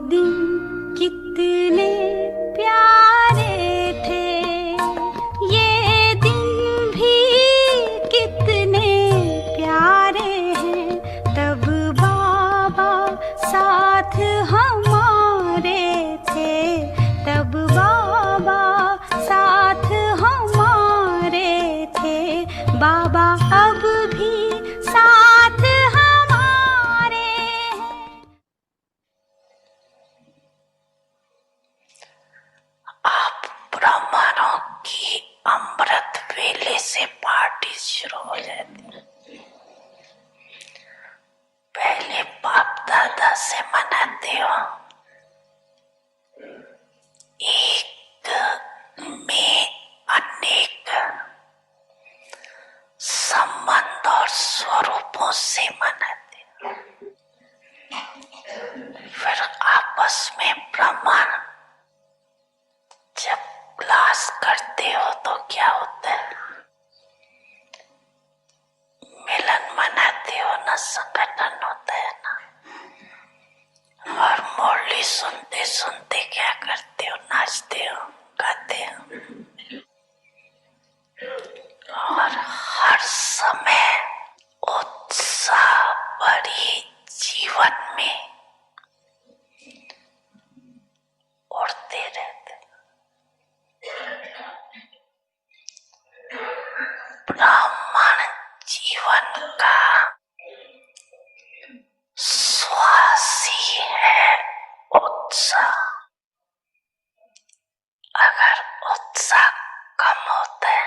दिन कितने प्यारे थे, ये दिन भी कितने प्यारे हैं। तब बाबा साथ हमारे थे, तब बाबा साथ हमारे थे। बाबा अब भी साथ हमारे हैं। आप ब्राह्मणों की अमृत वेले से पार्टी शुरू हो जाती है। पहले बाप दादा से मनाते हो, एक में अनेक संबंध और स्वरूपों से मनाते हो। फिर आपस में ब्राह्मण जब क्लास करते हो तो क्या होता है, मिलन मनाते हो ना, संगठन होता है ना। और मुरली सुनते सुनते क्या करते हो, नाचते हो, गाते हो। और हर समय उत्साह भरी जीवन में उड़ते रहते। ब्राह्मण जीवन का श्वास ही है उत्साह। अगर उत्साह कम होता है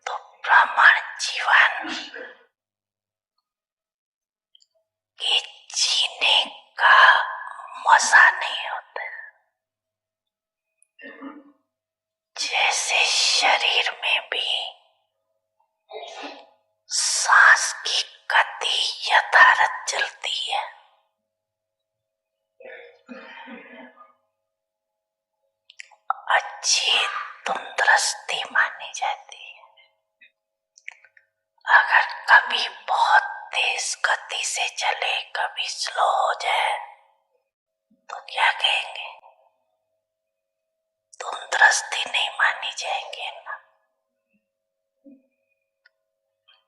तो ब्राह्मण जीवन के जीने का मजा नहीं होता। जैसे शरीर में भी सांस की गति यथावत चलती है, अच्छी तंदुरुस्ती मानी जाती है। अगर कभी बहुत तेज गति से चले, कभी स्लो हो जाए तो क्या कहेंगे, तंदुरुस्ती नहीं मानी जाएंगे ना।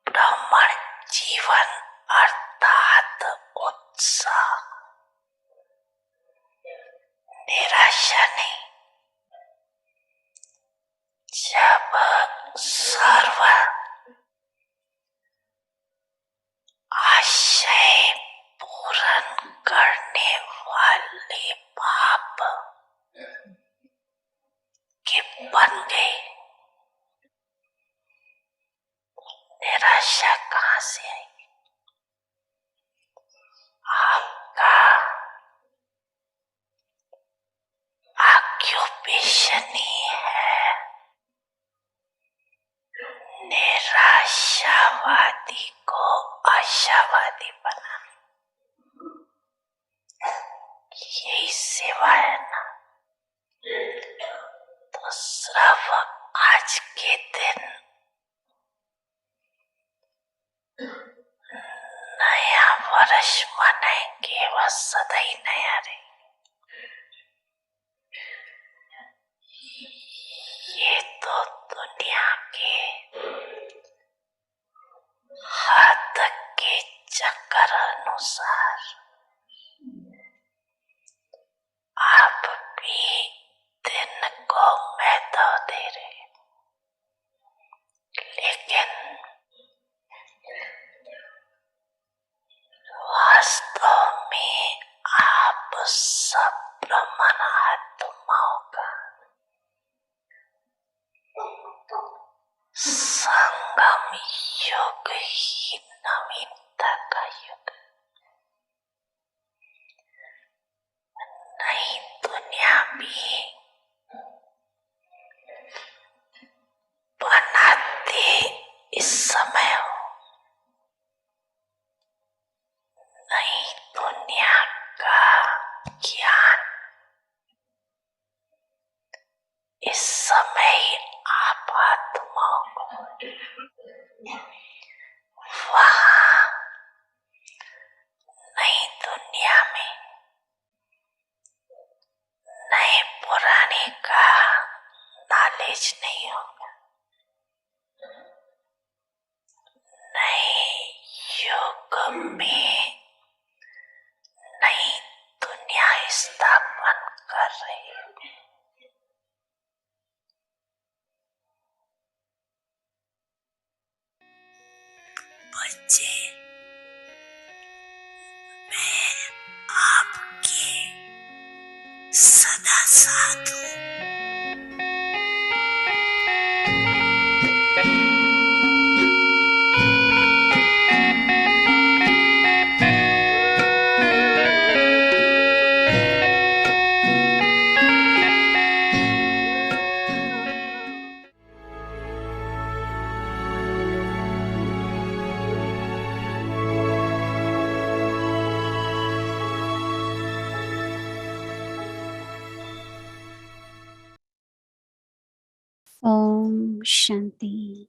ब्राह्मण जीवन अर्थात उत्साह, निराशा नहीं। जब सर्व आशय पूर्ण करने वाले बाप के बन गए, निराशा कहाँ से आई? आपका ऑक्यूपेशन ही है निराशावादी को आशावादी बनाना। यही सेवा है ना। तो सिर्फ आज के दिन नया वर्ष मनाएंगे, वह सदा ही नया रहेगा। ये तो दुनिया के हद के चक्कर अनुसार आप भी दिन को महत्व दे रहे, लेकिन वास्तव में आप सब ब्रह्मन आत्माओं का संगम युग ही नवीनता का युग। नई दुनिया भी बनाते इस समय हो। नई दुनिया का ज्ञान इस समय आप आत्माओं को वहाँ सदा साधु। Om Shanti.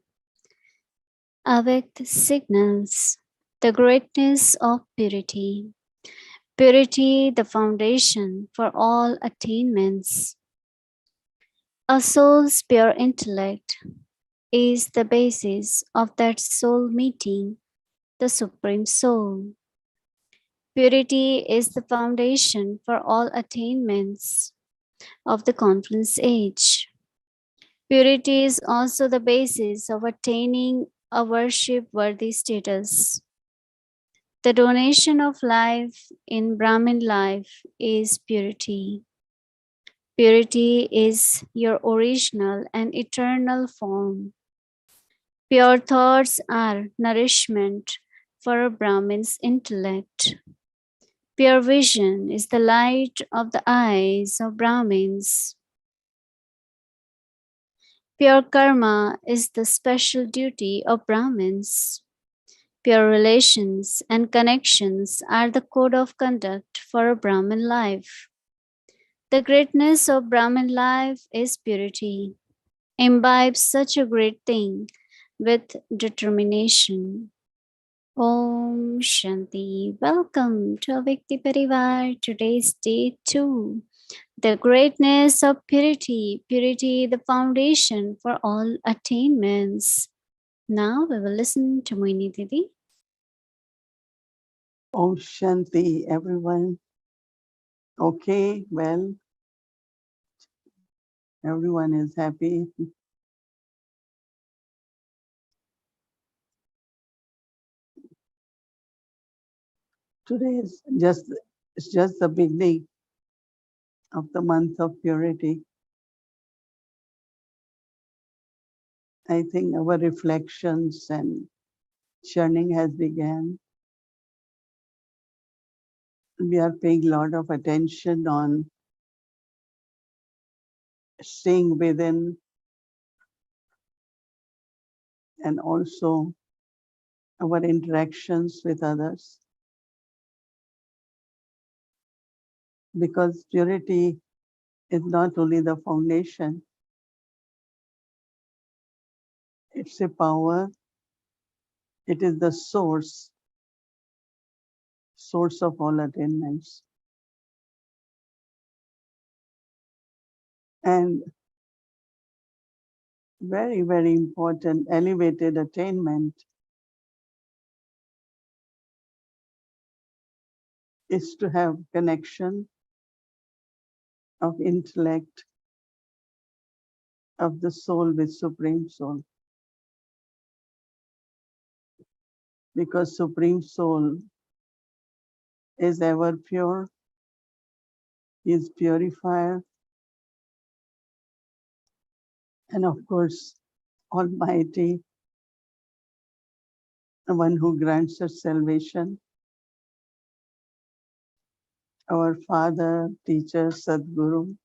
Avakt signals the greatness of purity. Purity, the foundation for all attainments. A soul's pure intellect is the basis of that soul meeting the Supreme Soul. Purity is the foundation for all attainments of the confluence age. Purity is also the basis of attaining a worship-worthy status. The donation of life in Brahmin life is purity. Purity is your original and eternal form. Pure thoughts are nourishment for a Brahmin's intellect. Pure vision is the light of the eyes of Brahmins. Pure karma is the special duty of Brahmins. Pure relations and connections are the code of conduct for a Brahmin life. The greatness of Brahmin life is purity. Imbibe such a great thing with determination. Om Shanti. Welcome to Avikti Parivar. Today's day 2. The greatness of purity. Purity, the foundation for all attainments. Now we will listen to Mohini Didi. Om Shanti, everyone. Okay, well, everyone is happy. Today is it's just the beginning of the month of purity. I think our reflections and churning has begun. We are paying a lot of attention on staying within and also our interactions with others. Because purity is not only the foundation, it's a power, it is the source of all attainments. And very, very important elevated attainment is to have connection of intellect of the soul with Supreme Soul. Because Supreme Soul is ever pure, is purifier, and of course, Almighty, the one who grants us salvation, our Father, Teacher, Sadguru.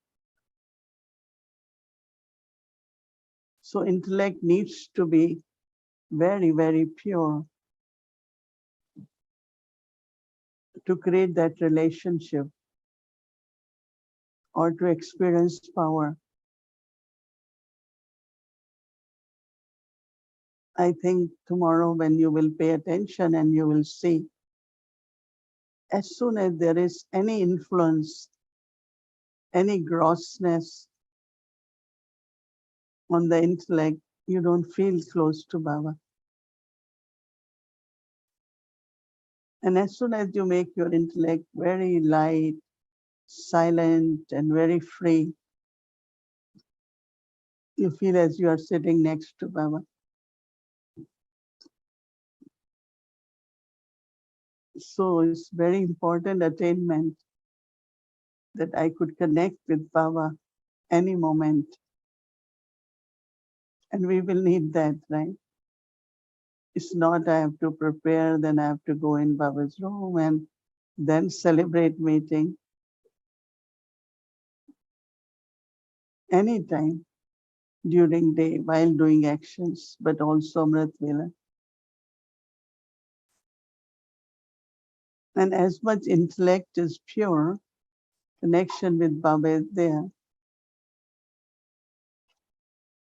So intellect needs to be very, very pure to create that relationship or to experience power. I think tomorrow when you will pay attention and you will see, as soon as there is any influence, any grossness on the intellect, you don't feel close to Baba. And as soon as you make your intellect very light, silent, and very free, you feel as you are sitting next to Baba. So it's very important attainment that I could connect with Baba any moment. And we will need that, right? It's not I have to prepare, then I have to go in Baba's room and then celebrate meeting. Anytime during day while doing actions, but also Amrit Vela. And as much intellect is pure, connection with Baba is there,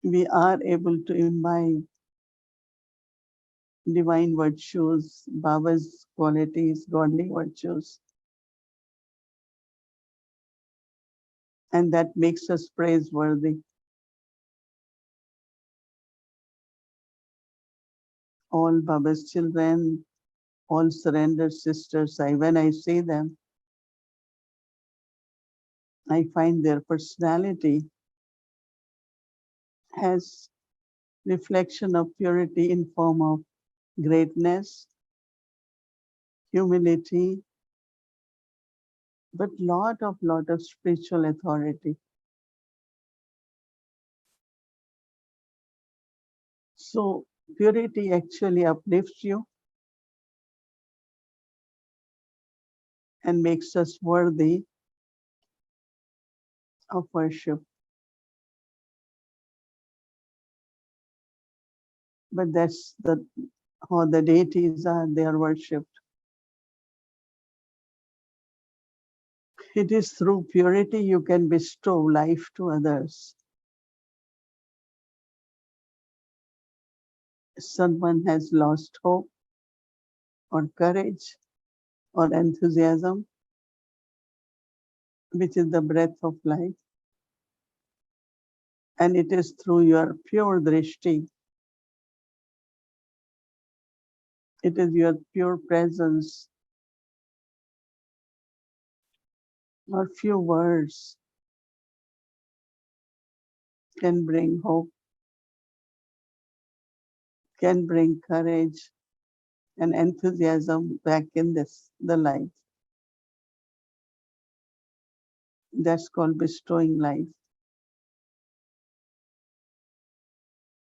we are able to imbibe divine virtues, Baba's qualities, godly virtues. And that makes us praiseworthy. All Baba's children, all surrendered sisters, when I see them, I find their personality has reflection of purity in form of greatness, humility, but lot of spiritual authority. So purity actually uplifts you and makes us worthy of worship. But that's how the deities are, they are worshipped. It is through purity you can bestow life to others. Someone has lost hope or courage or enthusiasm, which is the breath of life. And it is through your pure drishti, it is your pure presence or few words can bring hope, can bring courage and enthusiasm back in the life. That's called bestowing life.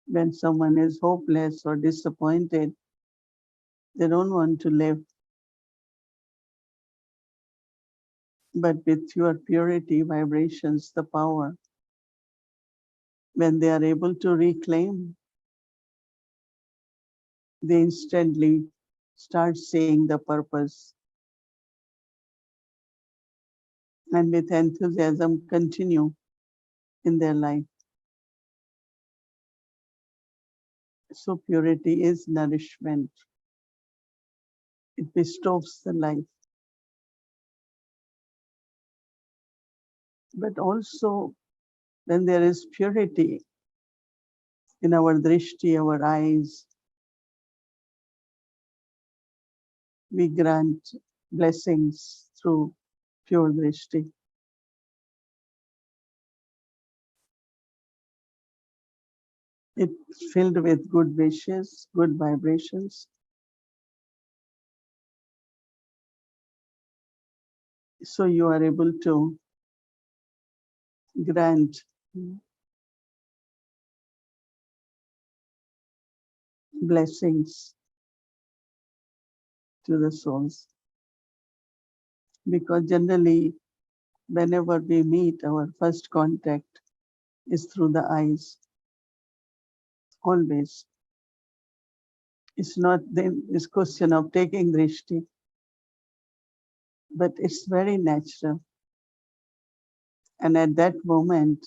When someone is hopeless or disappointed, they don't want to live. But with your purity vibrations, the power, when they are able to reclaim, they instantly start seeing the purpose and with enthusiasm continue in their life. So purity is nourishment. It bestows the life. But also when there is purity in our drishti, our eyes, we grant blessings through pure drishti. It's filled with good wishes, good vibrations. So you are able to grant blessings to the souls. Because generally, whenever we meet, our first contact is through the eyes. Always. It's not this question of taking drishti, but it's very natural. And at that moment,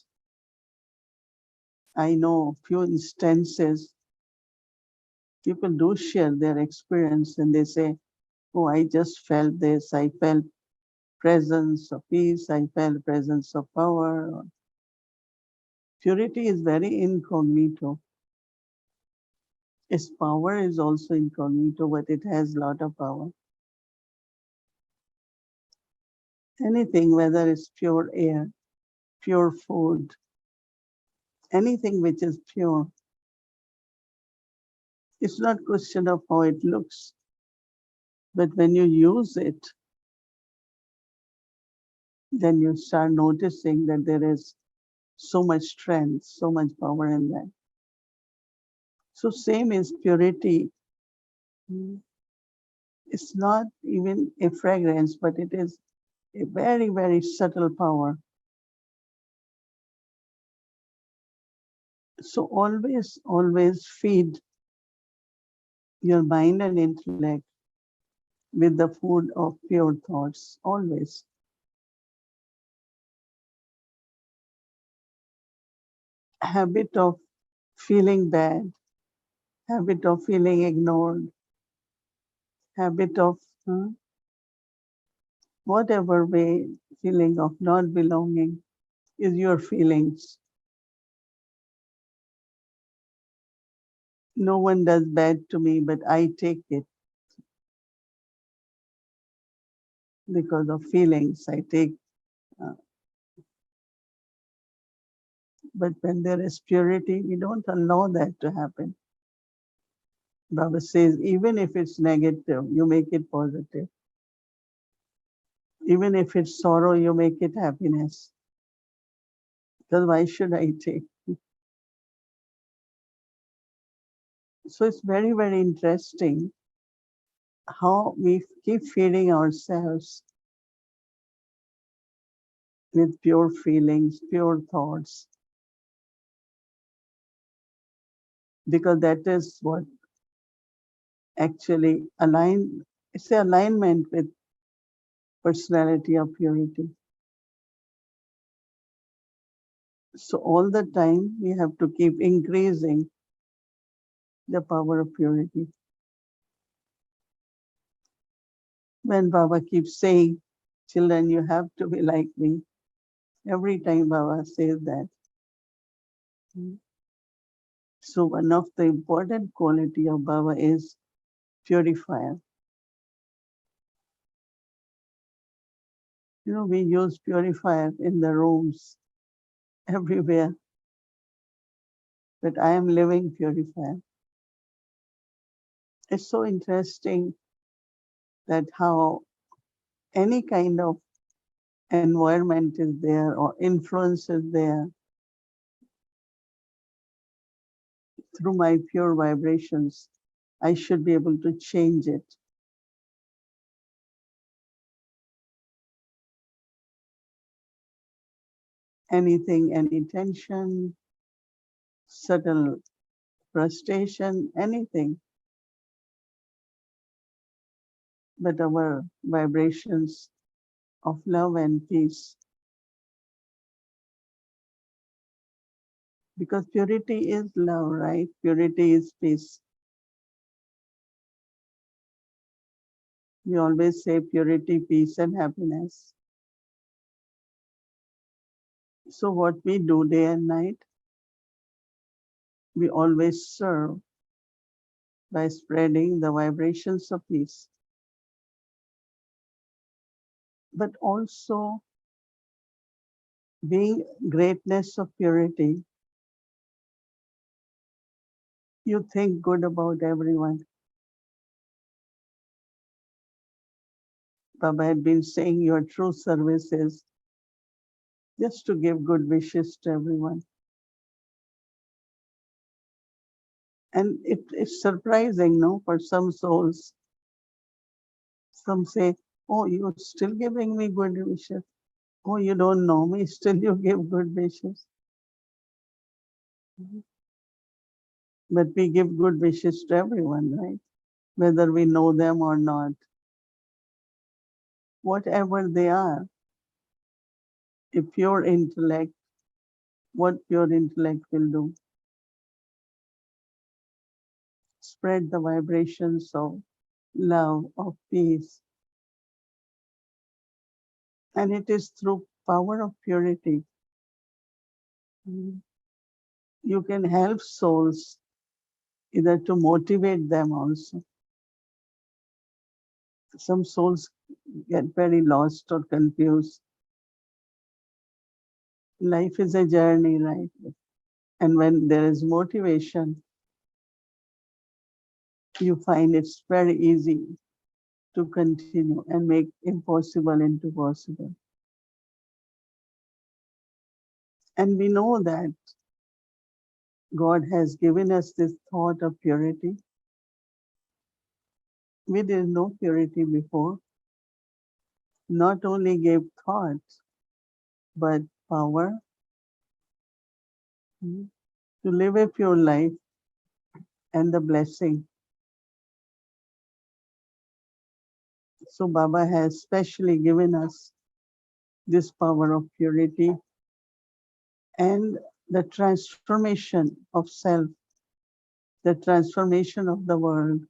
I know few instances, people do share their experience and they say, oh, I just felt this, I felt presence of peace, I felt presence of power. Purity is very incognito. Its power is also incognito, but it has a lot of power. Anything, whether it's pure air, pure food, anything which is pure, it's not question of how it looks, but when you use it, then you start noticing that there is so much strength, so much power in that. So same is purity. Mm. It's not even a fragrance, but it is a very, very subtle power. So always, always feed your mind and intellect with the food of pure thoughts. Always. Habit of feeling bad, habit of feeling ignored, habit of whatever way, feeling of not belonging is your feelings. No one does bad to me, but I take it because of feelings. I take, uh, but when there is purity, we don't allow that to happen. Baba says, even if it's negative, you make it positive. Even if it's sorrow, you make it happiness. Because why should I take? So it's very, very interesting how we keep feeding ourselves with pure feelings, pure thoughts, because that is what actually it's the alignment with personality of purity. So all the time we have to keep increasing the power of purity. When Baba keeps saying, children, you have to be like me. Every time Baba says that. So one of the important quality of Baba is purifier. We use purifier in the rooms everywhere, but I am living purifier. It's so interesting that how any kind of environment is there or influence is there, through my pure vibrations, I should be able to change it. Anything, any tension, subtle frustration, anything. But our vibrations of love and peace, because purity is love, right? Purity is peace. We always say purity, peace, and happiness. So what we do day and night, we always serve by spreading the vibrations of peace, but also being greatness of purity. You think good about everyone. Baba had been saying your true service is just to give good wishes to everyone. And it's surprising, no, for some souls. Some say, oh, you're still giving me good wishes. Oh, you don't know me, still you give good wishes. But we give good wishes to everyone, right? Whether we know them or not. Whatever they are, a pure intellect, what pure intellect will do? Spread the vibrations of love, of peace. And it is through power of purity. You can help souls either to motivate them also. Some souls get very lost or confused. Life is a journey, right? And when there is motivation, you find it's very easy to continue and make impossible into possible. And we know that God has given us this thought of purity. We didn't know purity before. Not only gave thought, but power to live a pure life and the blessing. So Baba has specially given us this power of purity and the transformation of self, the transformation of the world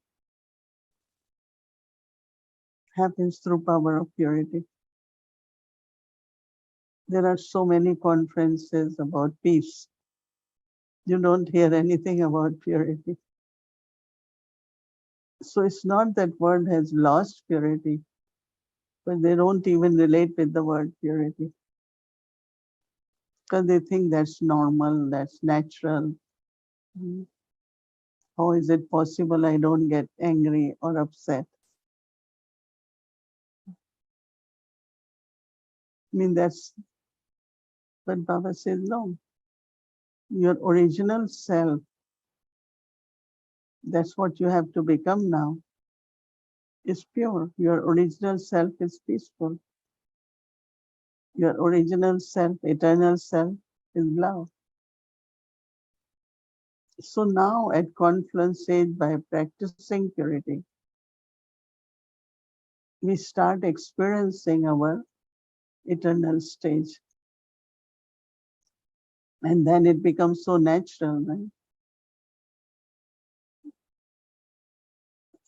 happens through power of purity. There are so many conferences about peace. You don't hear anything about purity. So it's not that world has lost purity, but they don't even relate with the word purity because they think that's normal, that's natural. How is it possible I don't get angry or upset? I mean, but Baba says, no, your original self, that's what you have to become now, is pure. Your original self is peaceful. Your original self, eternal self, is love. So now at confluence stage, by practicing purity, we start experiencing our eternal stage. And then it becomes so natural, right?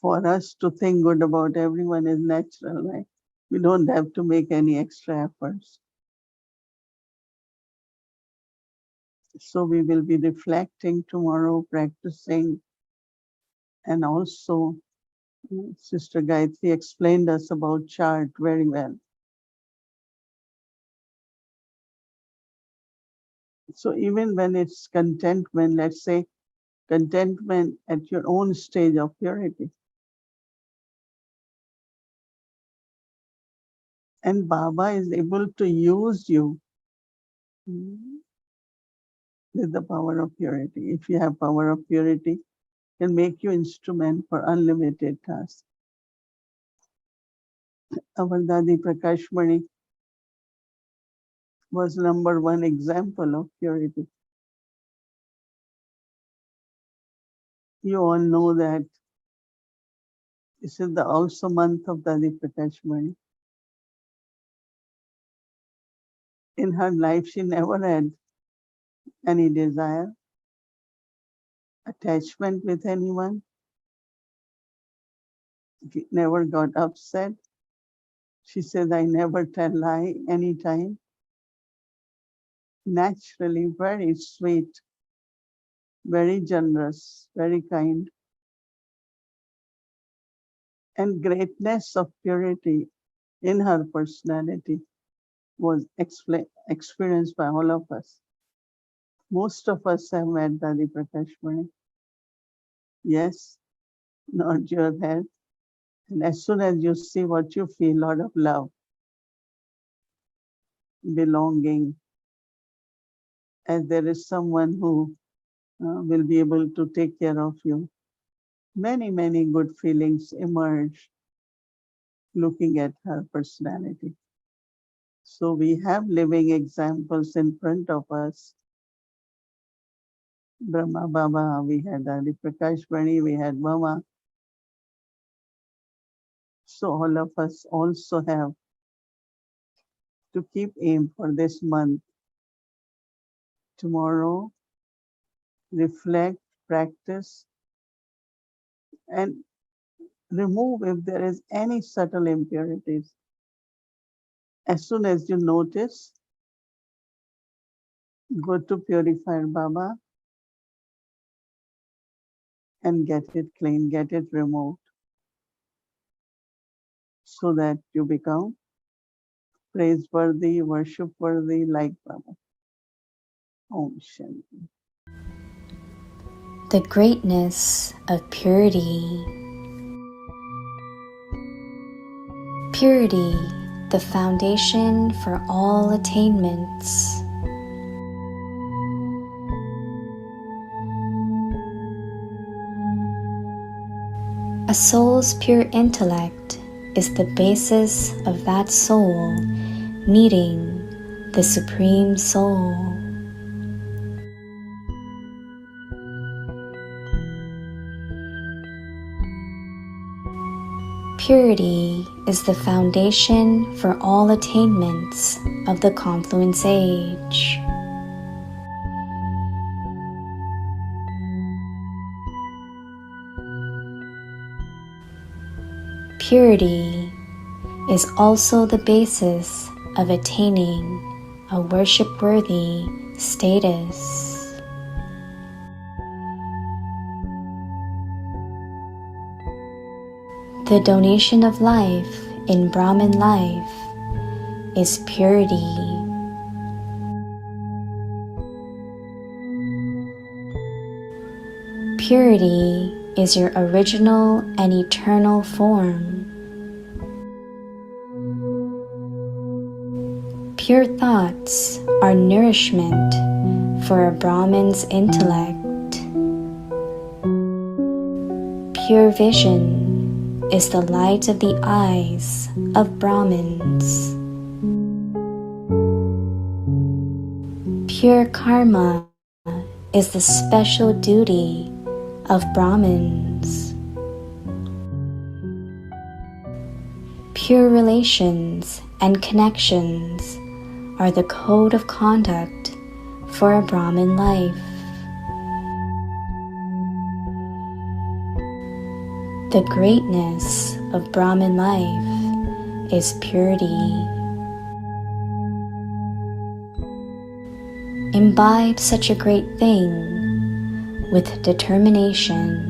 For us to think good about everyone is natural, right? We don't have to make any extra efforts. So we will be reflecting tomorrow, practicing, and also Sister Gayatri explained us about chart very well. So even when it's contentment, let's say contentment at your own stage of purity. And Baba is able to use you with the power of purity. If you have power of purity, can make you instrument for unlimited tasks. Our Dadi Prakashmani was number one example of purity. You all know that this is the also month of Dadi Prakashmani. In her life, she never had any desire, attachment with anyone. She never got upset. She said, I never tell lie anytime. Naturally, very sweet, very generous, very kind. And greatness of purity in her personality was experienced by all of us. Most of us have met Dadi Prakashmani. Yes, nod your head. And as soon as you see what you feel, a lot of love, belonging, as there is someone who will be able to take care of you. Many, many good feelings emerge looking at her personality. So we have living examples in front of us. Brahma Baba, we had Adi Prakash Bani, we had Mama. So all of us also have to keep aim for this month. Tomorrow, reflect, practice, and remove if there is any subtle impurities. As soon as you notice, go to Purifier Baba and get it clean, get it removed, so that you become praiseworthy, worship worthy like Baba. Om Shanti. The greatness of purity. Purity, the foundation for all attainments. A soul's pure intellect is the basis of that soul meeting the Supreme Soul. Purity is the foundation for all attainments of the Confluence Age. Purity is also the basis of attaining a worship-worthy status. The donation of life in Brahman life is purity. Purity is your original and eternal form. Pure thoughts are nourishment for a Brahman's intellect. Pure vision is the light of the eyes of Brahmins. Pure karma is the special duty of Brahmins. Pure relations and connections are the code of conduct for a Brahmin life. The greatness of Brahmin life is purity. Imbibe such a great thing with determination.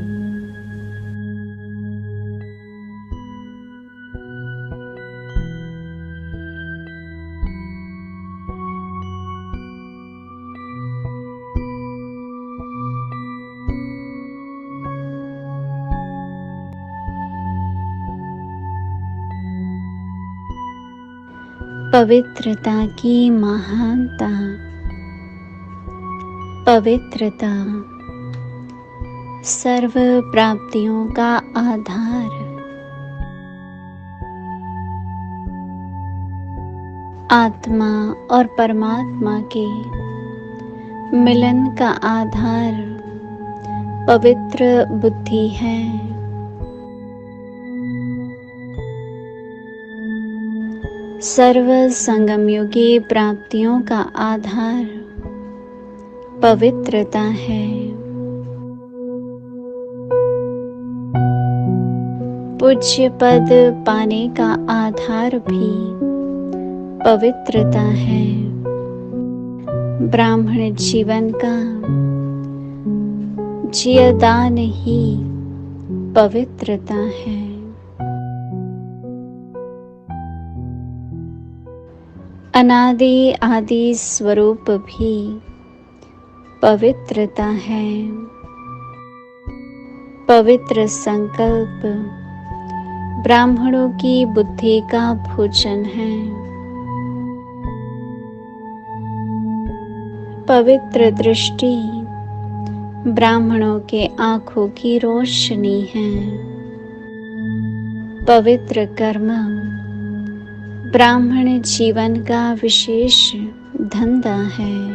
पवित्रता की महानता। पवित्रता सर्व प्राप्तियों का आधार। आत्मा और परमात्मा के मिलन का आधार पवित्र बुद्धि है। सर्व संगमयुगी प्राप्तियों का आधार पवित्रता है। पूज्य पद पाने का आधार भी पवित्रता है। ब्राह्मण जीवन का जियदान ही पवित्रता है। अनादि आदि स्वरूप भी पवित्रता है। पवित्र संकल्प ब्राह्मणों की बुद्धि का भोजन है। पवित्र दृष्टि ब्राह्मणों के आँखों की रोशनी है। पवित्र कर्म ब्राह्मण जीवन का विशेष धंधा है।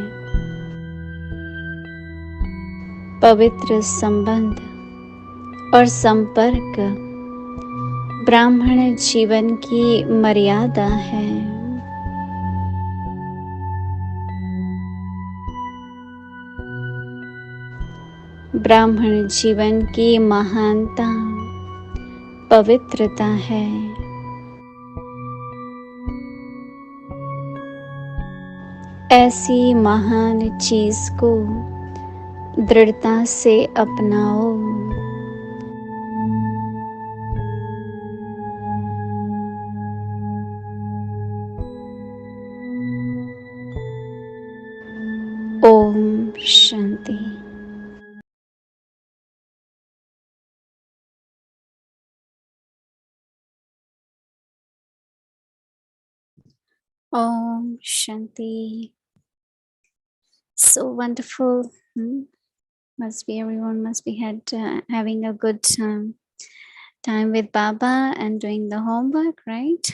पवित्र संबंध और संपर्क ब्राह्मण जीवन की मर्यादा है। ब्राह्मण जीवन की महानता पवित्रता है। ऐसी महान चीज को दृढ़ता से अपनाओ। Om Shanti. Om Shanti. So wonderful. Must be everyone must be having a good time with Baba and doing the homework, right?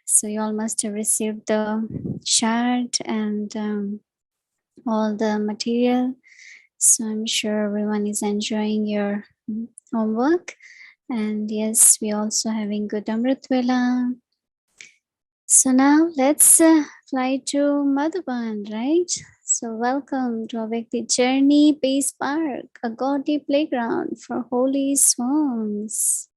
So you all must have received the chart and all the material. So I'm sure everyone is enjoying your homework. And yes, we also having good Amrit Vela. So now let's fly to Madhuban, right? So welcome to our Vyakti Journey Base Park, a godly playground for holy swans.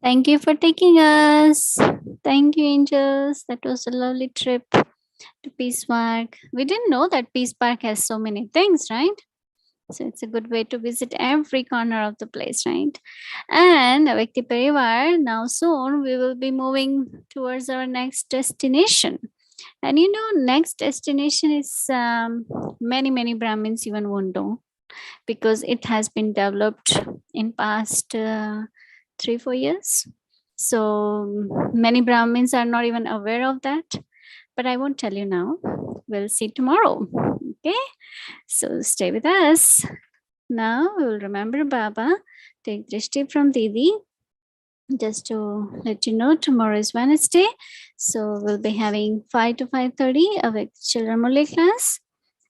Thank you for taking us. Thank you, angels. That was a lovely trip to Peace Park. We didn't know that Peace Park has so many things, right? So it's a good way to visit every corner of the place, right? And Avekti Parivar, now soon we will be moving towards our next destination. And next destination is many Brahmins even won't know because it has been developed in past 3-4 years. So many Brahmins are not even aware of that. But I won't tell you now. We'll see tomorrow. Okay. So stay with us. Now we will remember Baba. Take drishti from Didi. Just to let you know, tomorrow is Wednesday. So we'll be having 5 to 5:30 of a children Murli class.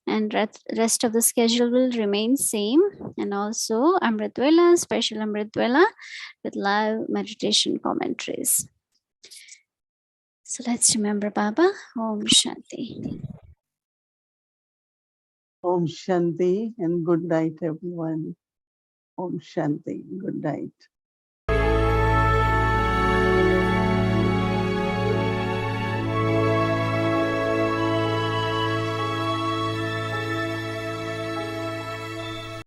And rest of the schedule will remain same. And also Amritwela, special Amritwela with live meditation commentaries. So let's remember Baba. Om Shanti. Om Shanti and good night, everyone. Om Shanti. Good night.